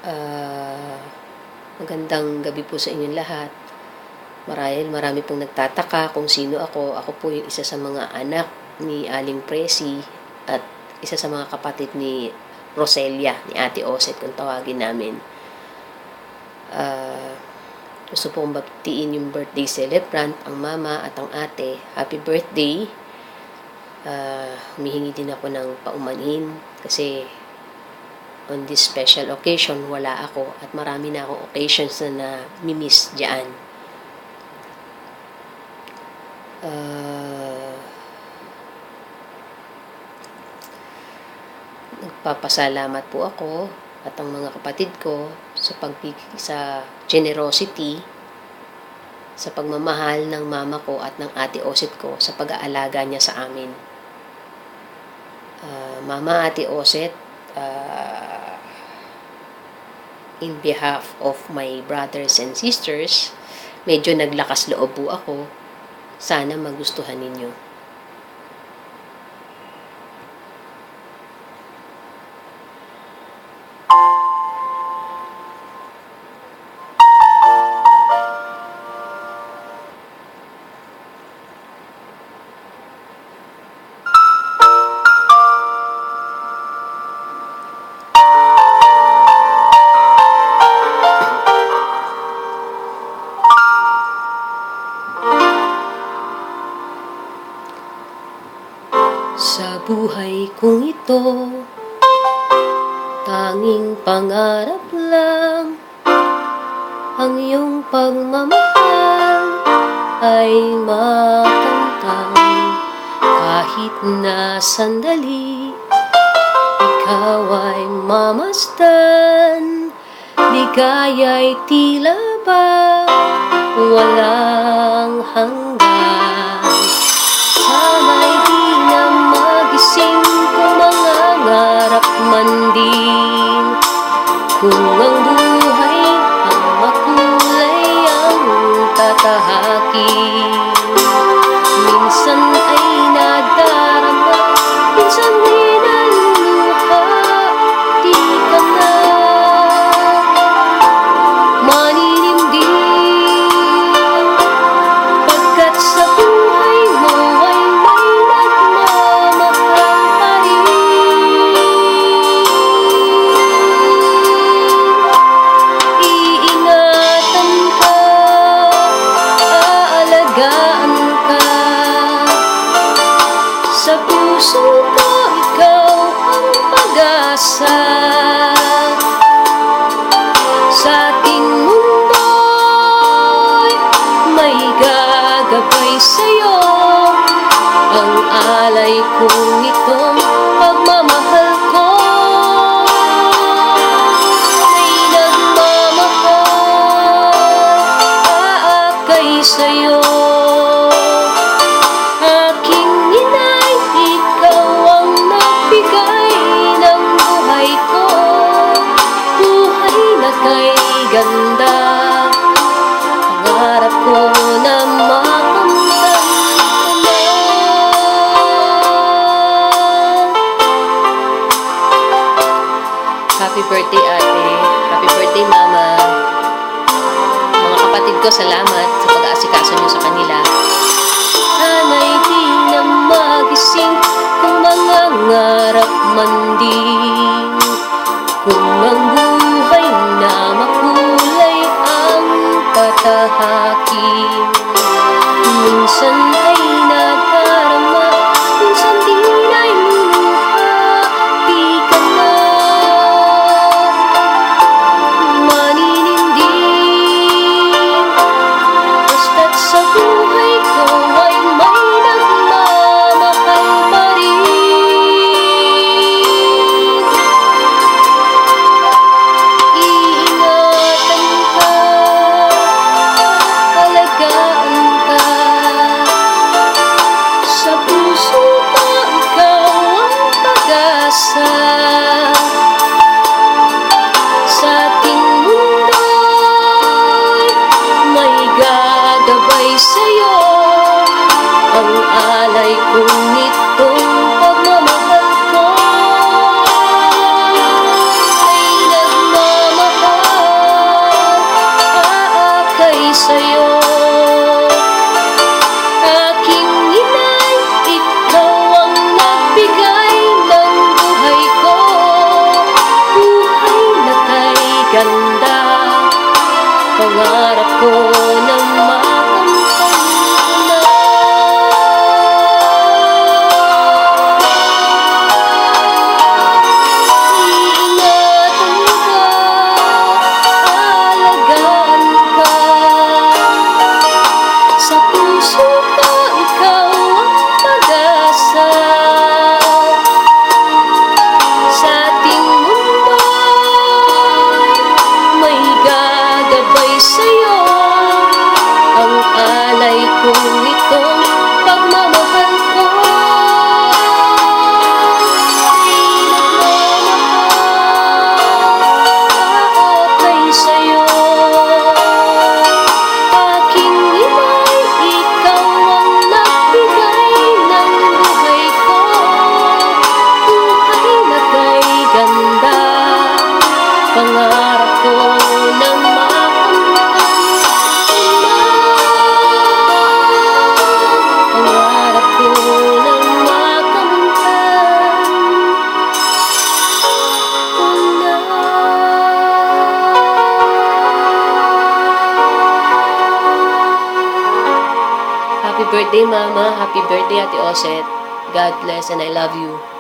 Ah, Magandang gabi po sa inyong lahat. Marami pong nagtataka kung sino ako. Ako po yung isa sa mga anak ni Aling Presi at isa sa mga kapatid ni Roselia, ni Ate Oset kung tawagin namin. Gusto pong batiin yung birthday celebrant, ang mama at ang ate. Happy birthday! Humihingi din ako ng paumanhin kasi on this special occasion, wala ako at marami na akong occasions na na-miss dyan. Nagpapasalamat po ako at ang mga kapatid ko sa generosity, sa pagmamahal ng mama ko at ng ate Oset ko sa pag-aalaga niya sa amin. Mama, Ate Oset, in behalf of my brothers and sisters, medyo naglakas loob po ako. Sana magustuhan ninyo. Sa buhay kong ito, tanging pangarap lang ang iyong pagmamahal ay makamtan. Kahit na sandali, ikaw ay mamasdan. Ligaya'y tila ba walang hanggan. Sana'y di na magising kung mangangarap man din. Kung ang buhay ang makulay ang tatahakin. Minsan ay nadarama, minsan di naluluha. Di ka na maninindig, pagkat sa buhay mo ay may nagmamahal pa rin. Iingatan ka, aalagaan ka. Sa puso ko ikaw ang pag-asa. Sa ating mundo'y may gagabay sa'yo. Ang alay kong itong pagmamahal ko ay nagmamahal, aakay sa'yo. Aking inay, ikaw ang nagbigay ng buhay ko. Buhay na kay ganda, pangarap ko na makamtan ka na. Happy birthday, ate. Happy birthday, mama. Mga kapatid ko, salamat sa pag-aasikaso niyo sa kanila. Sana'y di na magising kung mangangarap man din. Kung ang buhay na makulay ang tatahakin. Minsan ay nadarama, minsan di naluluha. Di ka na maninindig, basta't sa buhay ko ay may nagmamahal pa rin. Iingatan ka, alagaan ka. Sa puso ko ikaw ang pag-asa. Sa ating mundo'y may gagabay sa'yo. Ang alay kong itong pagmamahal ko ay nagmamahal, ko na makamtan na. Iingatan ka, alagaan ka, sa puso ko ikaw ang pag-asa. Sa ating mundo'y may gagabay sa'yo, ang alay kong itong pagmamahal ko. Aakay sa'yo, aking imay, ikaw ang nagbigay ng buhay ko. Buhay na kay ganda, pangarap ko na makamtan na. Pangarap ko na makamtan na. Happy birthday, Mama. Happy birthday, Ate Oset. God bless and I love you.